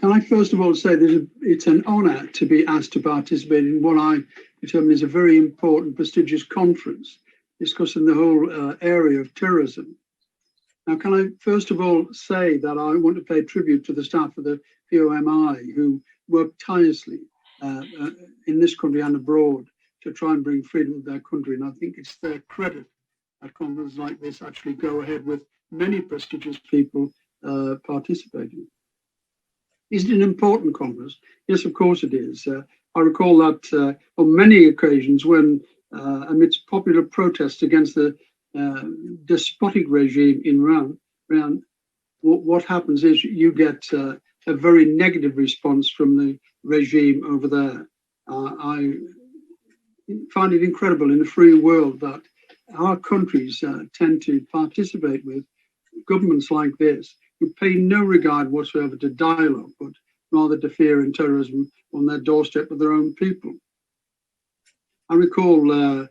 Can I first of all say that it's an honour to be asked to participate in what I determine is a very important, prestigious conference discussing the whole area of terrorism. Now, can I first of all say that I want to pay tribute to the staff of the POMI who work tirelessly in this country and abroad to try and bring freedom to their country. And I think it's their credit that conferences like this actually go ahead with many prestigious people participating. Is it an important conference? Yes, of course it is. I recall that on many occasions when, amidst popular protests against the despotic regime in Iran, what happens is you get a very negative response from the regime over there. I find it incredible in a free world that our countries tend to participate with governments like this who pay no regard whatsoever to dialogue, but rather to fear and terrorism on their doorstep with their own people. I recall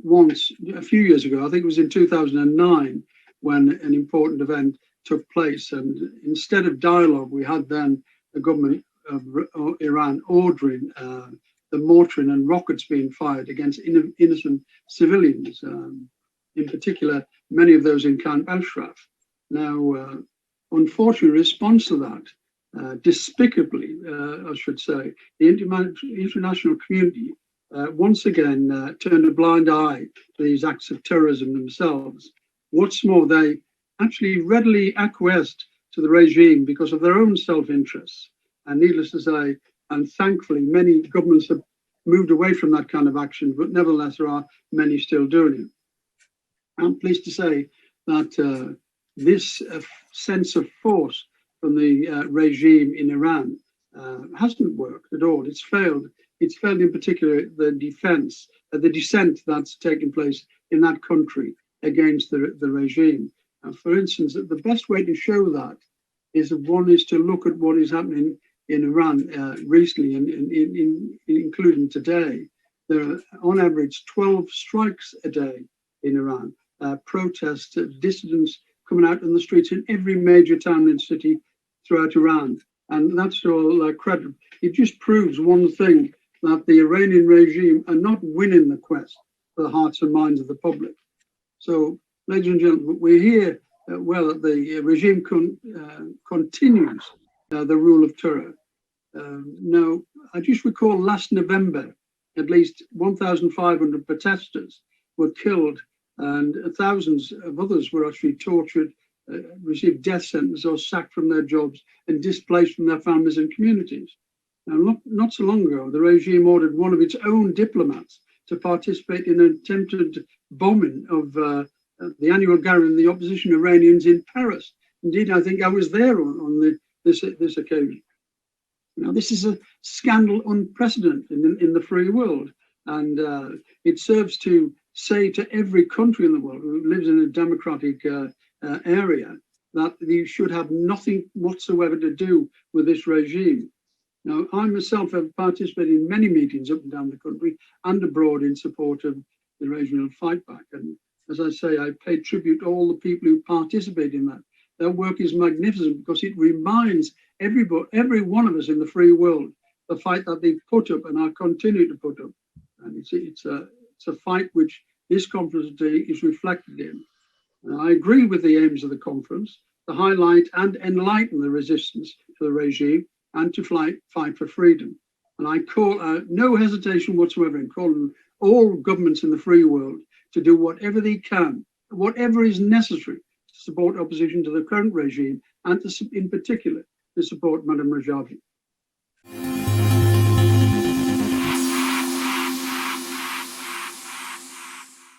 once, a few years ago, I think it was in 2009, when an important event took place. And instead of dialogue, we had then the government of Iran ordering the mortaring and rockets being fired against innocent civilians, in particular, many of those in Camp Ashraf. Now, unfortunately, in response to that, despicably, I should say, the international community once again turned a blind eye to these acts of terrorism themselves. What's more, they actually readily acquiesced to the regime because of their own self-interests. And needless to say, and thankfully, many governments have moved away from that kind of action, but nevertheless, there are many still doing it. I'm pleased to say that this sense of force from the regime in Iran hasn't worked at all. It's failed. It's failed in particular the dissent that's taken place in that country against the regime. For instance, the best way to show that is to look at what is happening in Iran recently, and including today. There are on average 12 strikes a day in Iran, protests, dissidents coming out in the streets in every major town and city throughout Iran. And that's all credible. It just proves one thing, that the Iranian regime are not winning the quest for the hearts and minds of the public. So, ladies and gentlemen, we're here, the regime continues the rule of terror. Now, I just recall last November, at least 1,500 protesters were killed and thousands of others were actually tortured, received death sentences or sacked from their jobs and displaced from their families and communities. Now, not so long ago, the regime ordered one of its own diplomats to participate in an attempted bombing of the annual gathering of the opposition Iranians in Paris. Indeed, I think I was there on this occasion. Now, this is a scandal unprecedented in the free world, and it serves to say to every country in the world who lives in a democratic area that you should have nothing whatsoever to do with this regime. Now, I myself have participated in many meetings up and down the country and abroad in support of the regional fight back. And as I say, I pay tribute to all the people who participate in that. Their work is magnificent because it reminds every one of us in the free world the fight that they've put up and are continue to put up. And it's a fight which this conference today is reflected in. And I agree with the aims of the conference to highlight and enlighten the resistance to the regime and to fight for freedom. And I call no hesitation whatsoever in calling all governments in the free world to do whatever they can, whatever is necessary to support opposition to the current regime and in particular to support Madam Rajavi.